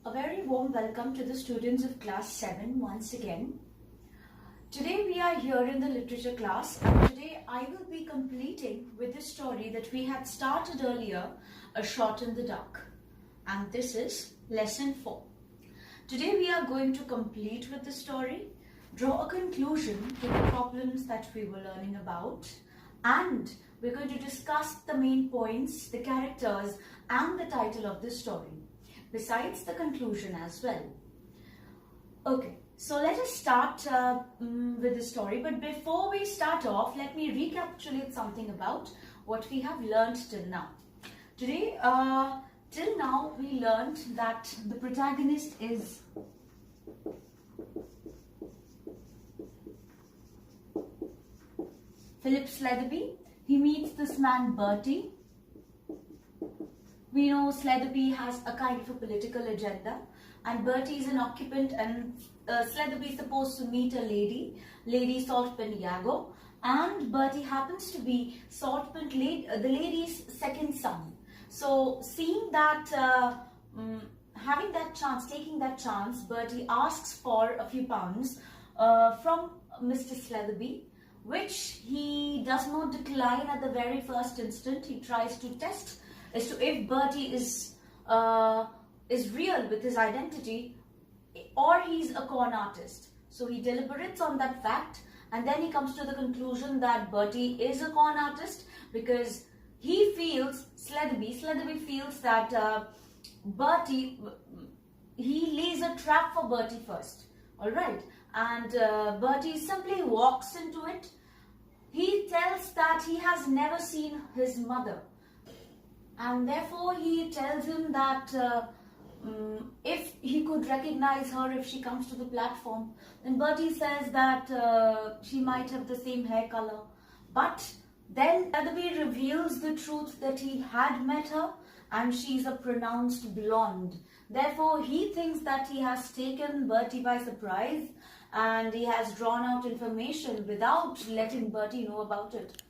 A very warm welcome to the students of class 7 once again. Today we are here in the literature class, and today I will be completing with the story that we had started earlier, A Shot in the Dark. And this is lesson 4. Today we are going to complete with the story, draw a conclusion to the problems that we were learning about, and we're going to discuss the main points, the characters and the title of the story, besides the conclusion as well. Okay, so let us start with the story. But before we start off, let me recapitulate something about what we have learned till now. Today, till now, we learned that the protagonist is Philip Sletherby. He meets this man Bertie. We know Sletherby has a kind of a political agenda, and Bertie is an occupant, and Sletherby is supposed to meet a Lady Saltpin Iago, and Bertie happens to be the lady's second son. So seeing that, taking that chance, Bertie asks for a few pounds from Mr. Sletherby, which he does not decline at the very first instant. He tries to test as to if Bertie is real with his identity or he's a con artist. So he deliberates on that fact, and then he comes to the conclusion that Bertie is a con artist because he feels, Sletherby feels that he lays a trap for Bertie first. Alright, and Bertie simply walks into it. He tells that he has never seen his mother, and therefore he tells him that if he could recognize her if she comes to the platform. Then Bertie says that she might have the same hair color. But then Sletherby reveals the truth that he had met her, and she's a pronounced blonde. Therefore he thinks that he has taken Bertie by surprise, and he has drawn out information without letting Bertie know about it.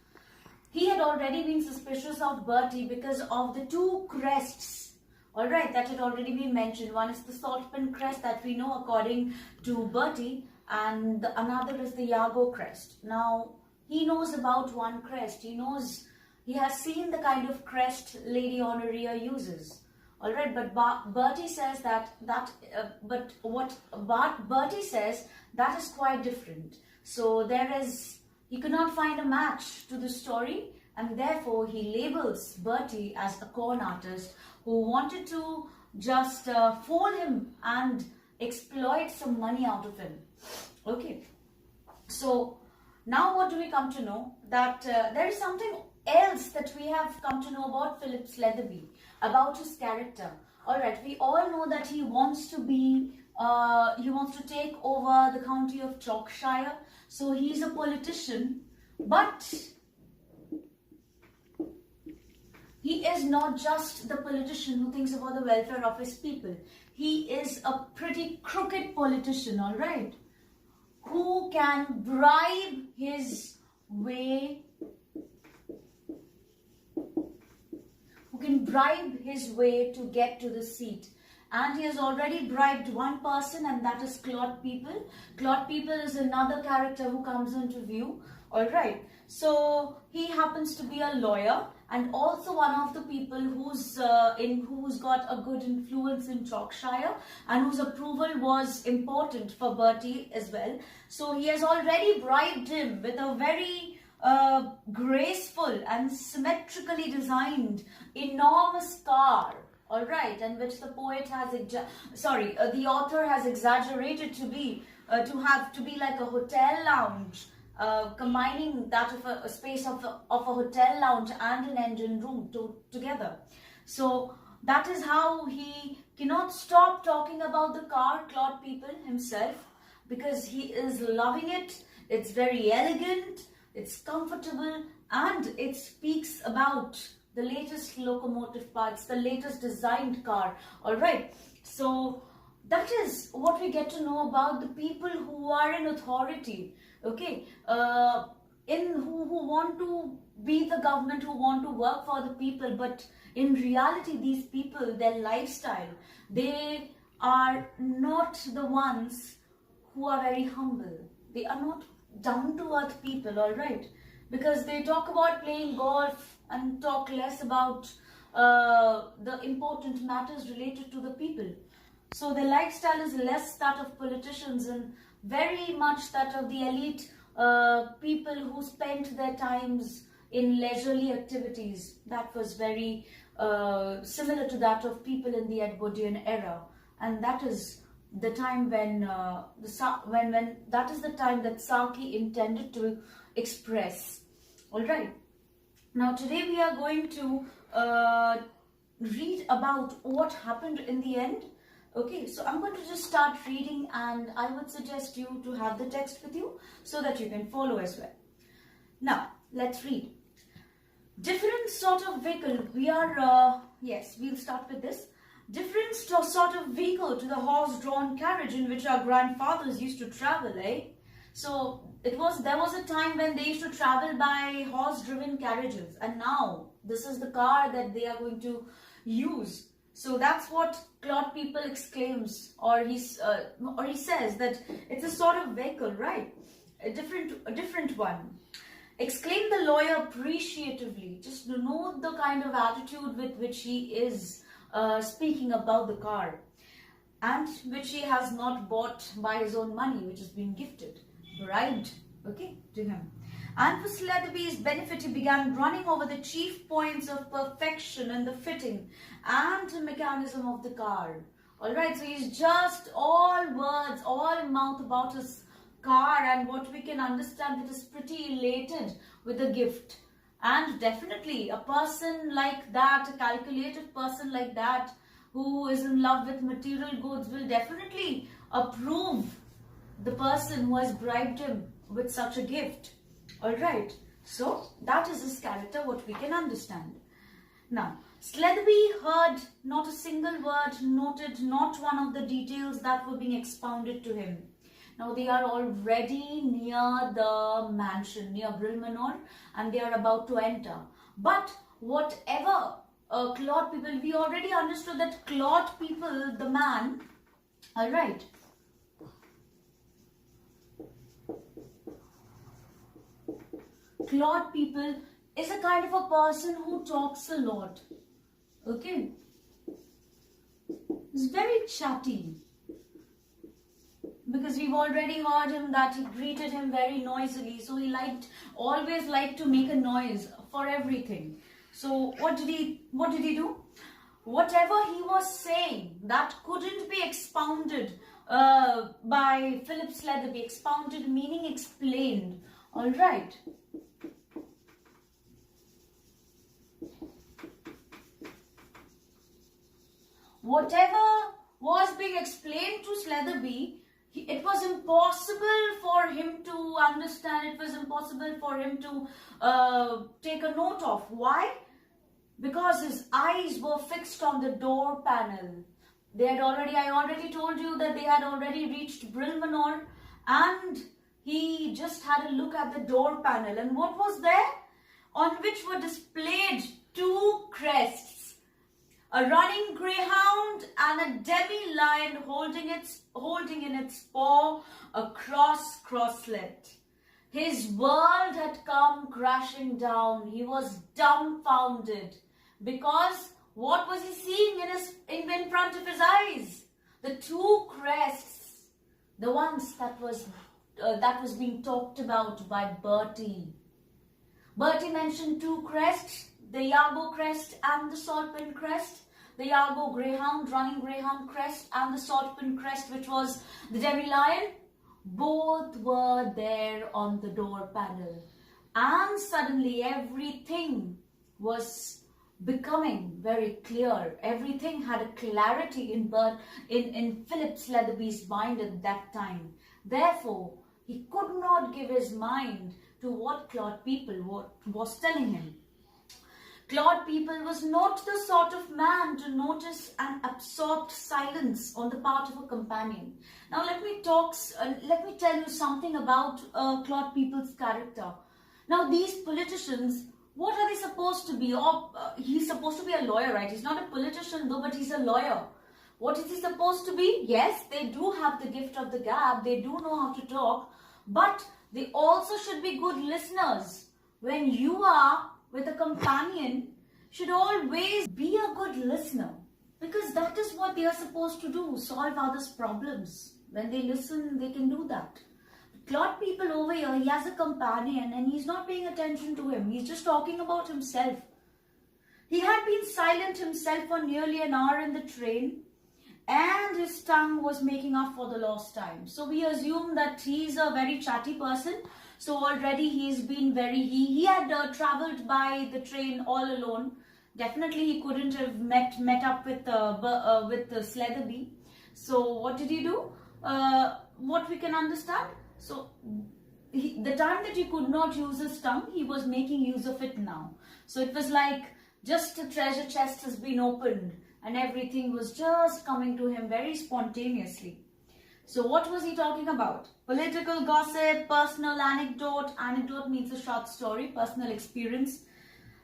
He had already been suspicious of Bertie because of the two crests, alright, that had already been mentioned. One is the Saltpin crest that we know according to Bertie, and another is the Iago crest. Now, he knows about one crest. He has seen the kind of crest Lady Honoria uses. Alright, but Bertie says Bertie says that is quite different. So he could not find a match to the story, and therefore he labels Bertie as a con artist who wanted to just fool him and exploit some money out of him. Okay, so now what do we come to know? That there is something else that we have come to know about Philip Sletherby, about his character. Alright, we all know that he wants to take over the county of Chalkshire. So he's a politician, but he is not just the politician who thinks about the welfare of his people. He is a pretty crooked politician, alright, who can bribe his way to get to the seat. And he has already bribed one person, and that is Claude People. Claude People is another character who comes into view. Alright, so he happens to be a lawyer, and also one of the people who's got a good influence in Chalkshire, and whose approval was important for Bertie as well. So he has already bribed him with a very graceful and symmetrically designed enormous car. Alright, and which the the author has exaggerated to be like a hotel lounge, combining that of a space of a hotel lounge and an engine room together. So that is how he cannot stop talking about the car, Claude People himself, because he is loving it. It's very elegant, it's comfortable, and it speaks about the latest locomotive parts, the latest designed car. Alright, so that is what we get to know about the people who are in authority, okay, who want to be the government, who want to work for the people, but in reality these people, their lifestyle, they are not the ones who are very humble. They are not down to earth people, all right? Because they talk about playing golf and talk less about the important matters related to the people. So their lifestyle is less that of politicians and very much that of the elite people who spent their times in leisurely activities. That was very similar to that of people in the Edwardian era, and that is the time when that is the time that Saki intended to express. All right. Now today we are going to read about what happened in the end. Okay, so I'm going to just start reading, and I would suggest you to have the text with you so that you can follow as well. Now, let's read. Different sort of vehicle. We'll start with this. Different sort of vehicle to the horse-drawn carriage in which our grandfathers used to travel, eh? So there was a time when they used to travel by horse-driven carriages, and now this is the car that they are going to use. So that's what Claude People exclaims, or he says that it's a sort of vehicle, right? A different one. Exclaimed the lawyer appreciatively, just to note the kind of attitude with which he is speaking about the car, and which he has not bought by his own money, which has been gifted, bribed, okay, to him. And for Sletherby's benefit, he began running over the chief points of perfection in the fitting and mechanism of the car. Alright, so he's just all words, all mouth about his car, and what we can understand, it is pretty elated with the gift. And definitely a person like that, a calculated person like that, who is in love with material goods, will definitely approve the person who has bribed him with such a gift. Alright, so that is his character, what we can understand. Now, Sletherby heard not a single word, noted not one of the details that were being expounded to him. Now they are already near the mansion, near Brilmanor, and they are about to enter. But whatever Claude People, we already understood that Claude People, the man, alright, Claude People is a kind of a person who talks a lot. Okay? He's very chatty. Because we've already heard him that he greeted him very noisily. So he always liked to make a noise for everything. So what did he do? Whatever he was saying that couldn't be expounded by Philip Sletherby. Expounded meaning explained. Alright. Whatever was being explained to Sletherby, it was impossible for him to understand. It was impossible for him to take a note of. Why? Because his eyes were fixed on the door panel. I already told you that they had already reached Brilmanor, and he just had a look at the door panel. And what was there? On which were displayed two crests. A running greyhound and a demi-lion holding in its paw a crosslet. His world had come crashing down. He was dumbfounded because what was he seeing in front of his eyes? The two crests, the ones that was being talked about by Bertie. Bertie mentioned two crests. The Iago crest and the Saltpin crest. The Iago greyhound, running greyhound crest, and the Saltpin crest, which was the demi-lion. Both were there on the door panel. And suddenly everything was becoming very clear. Everything had a clarity in Philip Sletherby's mind at that time. Therefore, he could not give his mind to what Claude People was telling him. Claude People was not the sort of man to notice an absorbed silence on the part of a companion. Now let me tell you something about Claude People's character. Now these politicians, what are they supposed to be? He's supposed to be a lawyer, right? He's not a politician though, but he's a lawyer. What is he supposed to be? Yes, they do have the gift of the gab. They do know how to talk. But they also should be good listeners. When you are with a companion, should always be a good listener. Because that is what they are supposed to do. Solve others' problems. When they listen, they can do that. Claude People over here, he has a companion and he's not paying attention to him. He's just talking about himself. He had been silent himself for nearly an hour in the train and his tongue was making up for the lost time. So we assume that he's a very chatty person. So already he's been he had travelled by the train all alone. Definitely he couldn't have met up with Sletherby. So what did he do? What we can understand? So the time that he could not use his tongue, he was making use of it now. So it was like just a treasure chest has been opened and everything was just coming to him very spontaneously. So what was he talking about? Political gossip, personal anecdote. Anecdote means a short story, personal experience.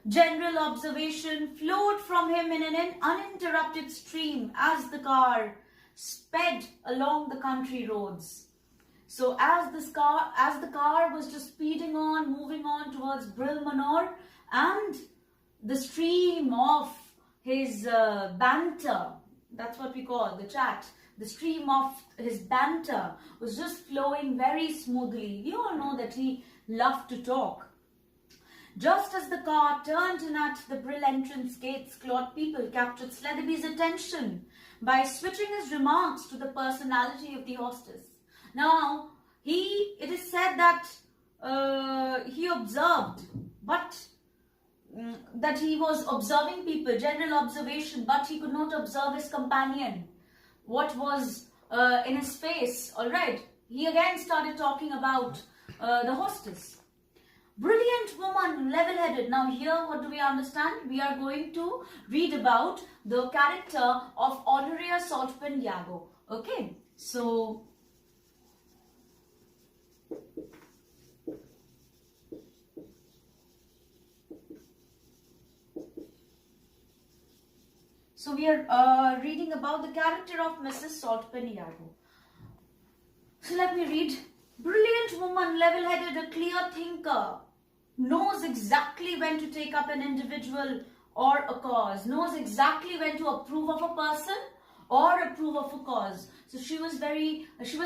General observation flowed from him in an uninterrupted stream as the car sped along the country roads. So as the car was just speeding on, moving on towards Bril Manor, and the stream of his banter, that's what we call the chat, the stream of his banter was just flowing very smoothly. You all know that he loved to talk. Just as the car turned in at the Bril entrance gates, Claude People captured Sletherby's attention by switching his remarks to the personality of the hostess. Now, it is said that he observed, but that he was observing people, general observation, but he could not observe his companion. What was in his face, all right. He again started talking about the hostess. Brilliant woman, level-headed. Now here, what do we understand? We are going to read about the character of Honoria Saltpin Yago. Okay, so we are reading about the character of Mrs. Saltpin Yago. So let me read. Brilliant woman, level-headed, a clear thinker, knows exactly when to take up an individual or a cause, knows exactly when to approve of a person or approve of a cause. So she was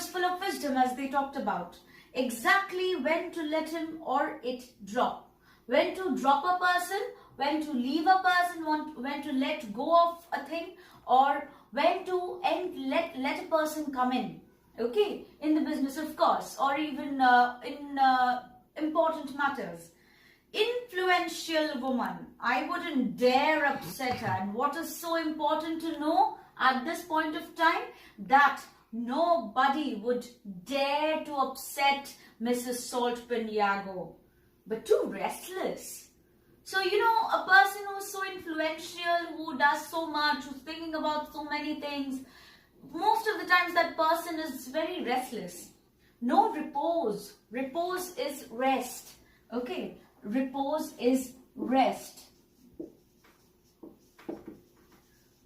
full of wisdom, as they talked about. Exactly when to let him or it drop. When to drop a person, when to leave a person, when to let go of a thing, or when to let a person come in. Okay, in the business, of course, or even in important matters. Influential woman. I wouldn't dare upset her. And what is so important to know at this point of time? That nobody would dare to upset Mrs. Saltpin Yago. But too restless. So, you know, a person who's so influential, who does so much, who's thinking about so many things, most of the times that person is very restless. No repose. Repose is rest. Okay. Repose is rest.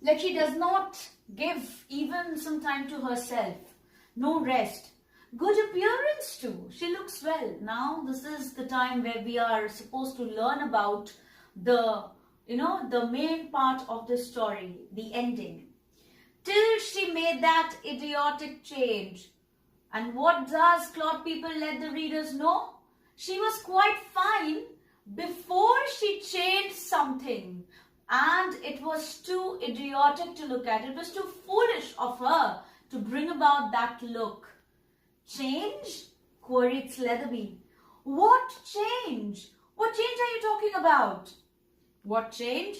Like she does not give even some time to herself. No rest. Good appearance too. She looks well. Now this is the time where we are supposed to learn about the main part of the story, the ending. Till she made that idiotic change. And what does Claude People let the readers know? She was quite fine before she changed something. And it was too idiotic to look at. It was too foolish of her to bring about that look. Change? Queried Sletherby. What change? What change are you talking about? What change?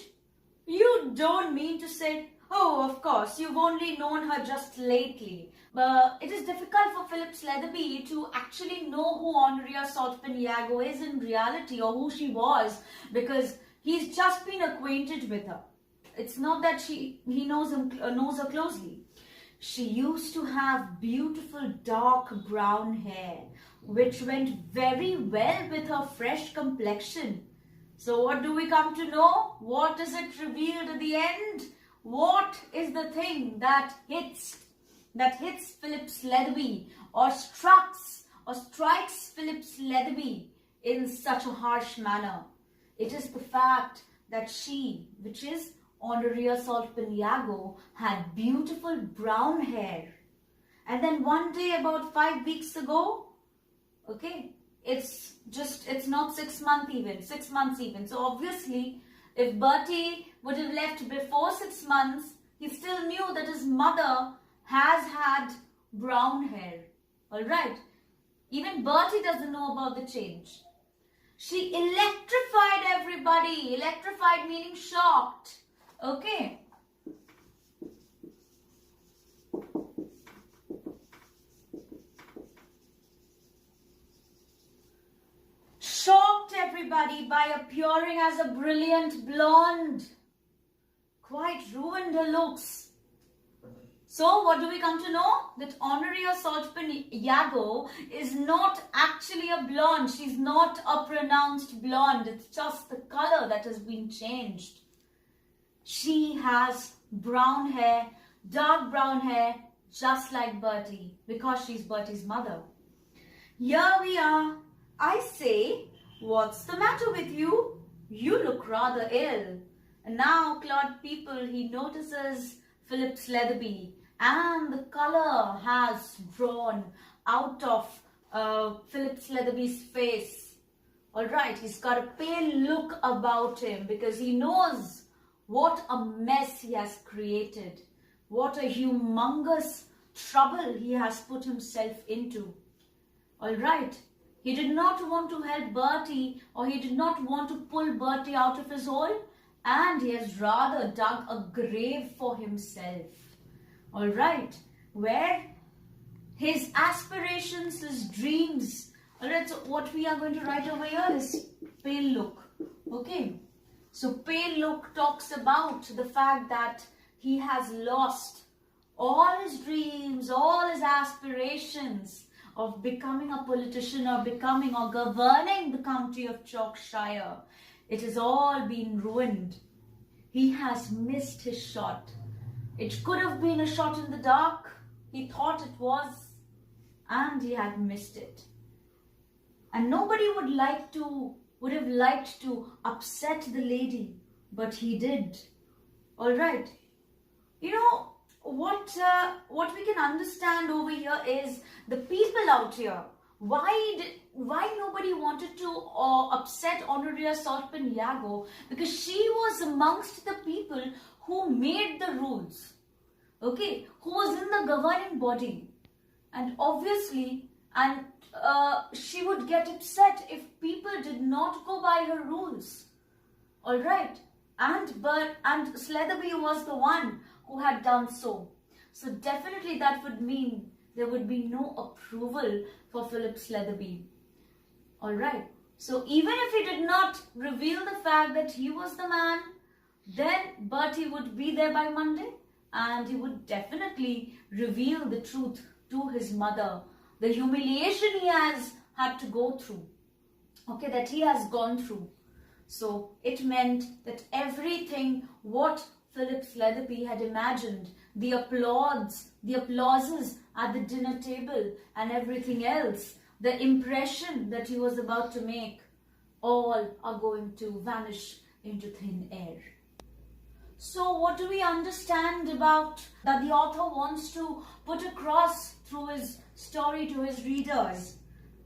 You don't mean to say, oh, of course, you've only known her just lately. But it is difficult for Philip Sletherby to actually know who Honoria Saltpin Yago is in reality, or who she was, because he's just been acquainted with her. It's not that he knows her closely. She used to have beautiful dark brown hair, which went very well with her fresh complexion. So what do we come to know? What is it revealed at the end? what is the thing that hits Phillips Leatherby or strikes Phillips Leatherby in such a harsh manner? It is the fact that she, which is Honoria Saltpin Yago, had beautiful brown hair. And then one day, about 5 weeks ago, okay, it's not 6 months even. So obviously, if Bertie would have left before 6 months, he still knew that his mother has had brown hair. Alright. Even Bertie doesn't know about the change. She electrified everybody. Electrified meaning shocked. Okay. Shocked everybody by appearing as a brilliant blonde. Quite ruined her looks. So what do we come to know? That Honoria Saltpin Yago is not actually a blonde. She's not a pronounced blonde. It's just the color that has been changed. She has brown hair, dark brown hair, just like Bertie, because she's Bertie's mother. Here we are. I say, what's the matter with you? You look rather ill. And now Claude People, he notices Phillips Leatherby, and the color has drawn out of Phillips Leatherby's face. Alright, he's got a pale look about him because he knows what a mess he has created. What a humongous trouble he has put himself into. Alright, he did not want to help Bertie, or he did not want to pull Bertie out of his hole, and he has rather dug a grave for himself. Alright, where his aspirations, his dreams. Alright, so what we are going to write over here is pale look. Okay, so pale look talks about the fact that he has lost all his dreams, all his aspirations of becoming a politician or governing the county of Chalkshire. It has all been ruined. He has missed his shot. It could have been a shot in the dark. He thought it was, and he had missed it. And nobody would have liked to upset the lady, but he did. Alright. You know, what we can understand over here is the people out here. Why nobody wanted to upset Honoria Saltpin Yago? Because she was amongst the people who made the rules. Okay, who was in the governing body. And obviously, she would get upset if people did not go by her rules. Alright. And Leatherby was the one who had done so. So definitely that would mean there would be no approval for Phillips Leatherby. Alright. So even if he did not reveal the fact that he was the man, then Bertie would be there by Monday, and he would definitely reveal the truth to his mother. The humiliation he has had to go through. Okay, that he has gone through. So it meant that everything what Phillips Leatherby had imagined, the applauses at the dinner table and everything else, the impression that he was about to make, all are going to vanish into thin air. So what do we understand about that the author wants to put across through his story to his readers?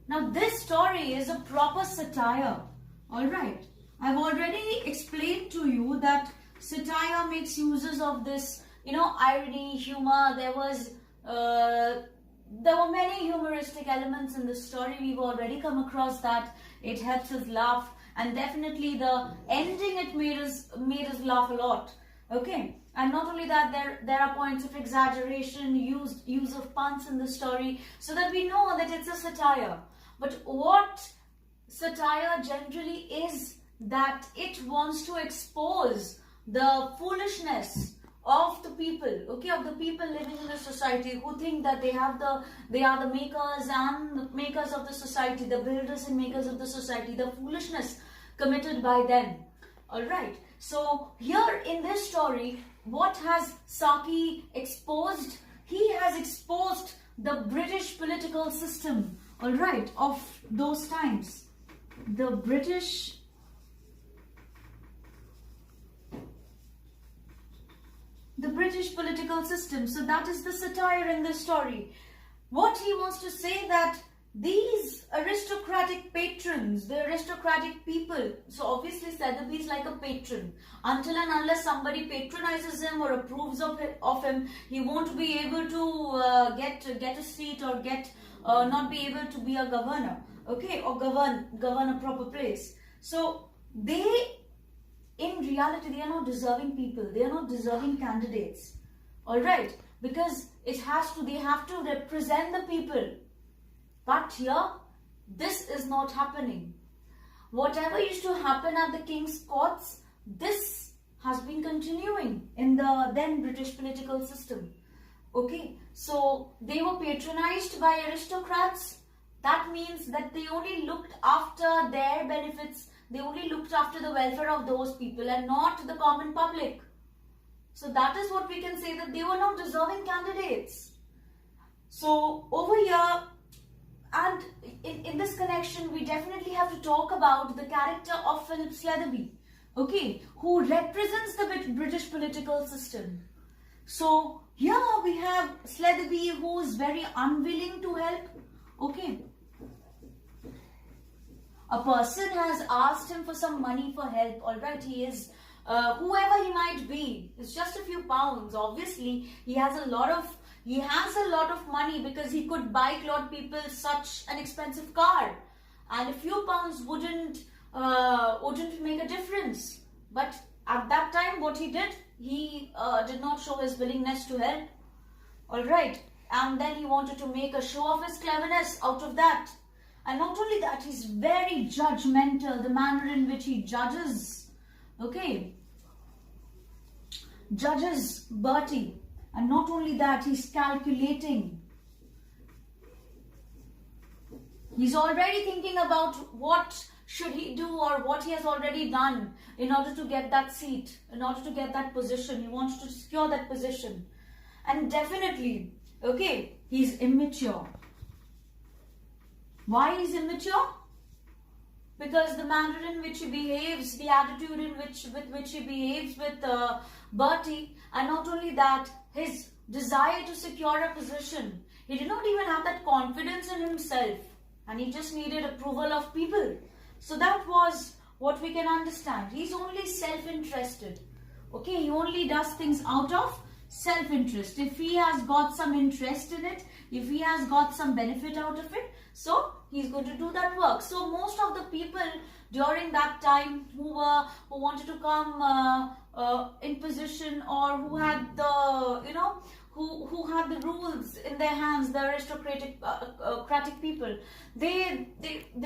Now this story is a proper satire. Alright, I've already explained to you that satire makes uses of this, irony, humor. There were many humoristic elements in the story. We've already come across that. It helps us laugh, and definitely the ending, it made us laugh a lot. Okay, and not only that, there are points of exaggeration, use of puns in the story, so that we know that it's a satire. But what satire generally is, that it wants to expose the foolishness of the people, okay, of the people living in the society who think that they are the makers and the makers of the society, the builders and makers of the society, the foolishness committed by them. Alright, so here in this story, what has Saki exposed? He has exposed the British political system, all right, of those times. The British political system. So that is the satire in this story. What he wants to say that these aristocratic patrons, the aristocratic people, so obviously Sletherby is like a patron. Until and unless somebody patronizes him or approves of him, he won't be able to get a seat or not be able to be a governor, okay, or govern a proper place. So they, in reality, they are not deserving people. They are not deserving candidates. All right, because they have to represent the people. But here, this is not happening. Whatever used to happen at the king's courts, this has been continuing in the then British political system. Okay, so they were patronized by aristocrats. That means that they only looked after their benefits. They only looked after the welfare of those people and not the common public. So that is what we can say, that they were not deserving candidates. So over here, and in this connection, we definitely have to talk about the character of Philip Sletherby, okay, who represents the British political system. So here we have Sletherby, who is very unwilling to help, okay. A person has asked him for some money for help, all right, he is, whoever he might be, it's just a few pounds. Obviously, he has a lot of money because he could buy Claude People such an expensive car, and a few pounds wouldn't make a difference. But at that time, what he did not show his willingness to help. All right, and then he wanted to make a show of his cleverness out of that. And not only that, he's very judgmental, the manner in which he judges, okay, judges Bertie. And not only that, he's calculating. He's already thinking about what should he do or what he has already done in order to get that seat, in order to get that position. He wants to secure that position. And definitely, okay, he's immature. Why he's immature? Because the manner in which he behaves, the attitude with which he behaves with Bertie, and not only that, his desire to secure a position. He did not even have that confidence in himself, and he just needed approval of people. So that was what we can understand. He's only self-interested. Okay, he only does things out of self-interest. If he has got some interest in it, if he has got some benefit out of it, so he's going to do that work. So most of the people during that time who wanted to come in position, or who had the who had the rules in their hands, the aristocratic people, they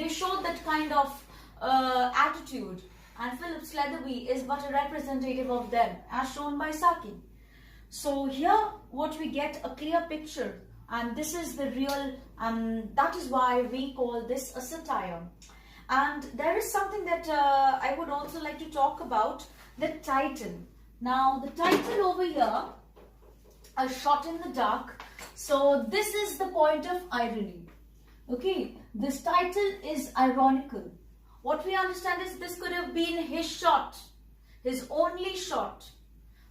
showed that kind of attitude, and Philip Sletherby is but a representative of them, as shown by Saki. So here what we get a clear picture, and this is the real, that is why we call this a satire. And there is something that I would also like to talk about, the title. Now the title over here, A Shot in the Dark. So this is the point of irony. Okay, this title is ironical. What we understand is this could have been his shot, his only shot.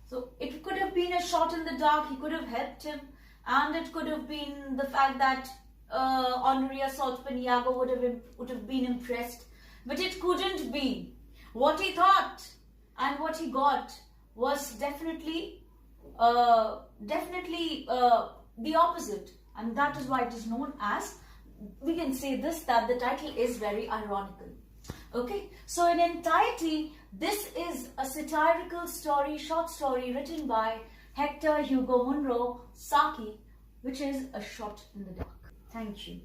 So it could have been a shot in the dark, he could have helped him, and it could have been the fact that Henri Assault Peniago would have been impressed. But it couldn't be. What he thought and what he got was definitely the opposite, and that is why it is known as, we can say this, that the title is very ironical. Okay, so in entirety, this is a satirical story, short story written by Hector Hugo Munro Saki, which is A Shot in the Dark. Thank you.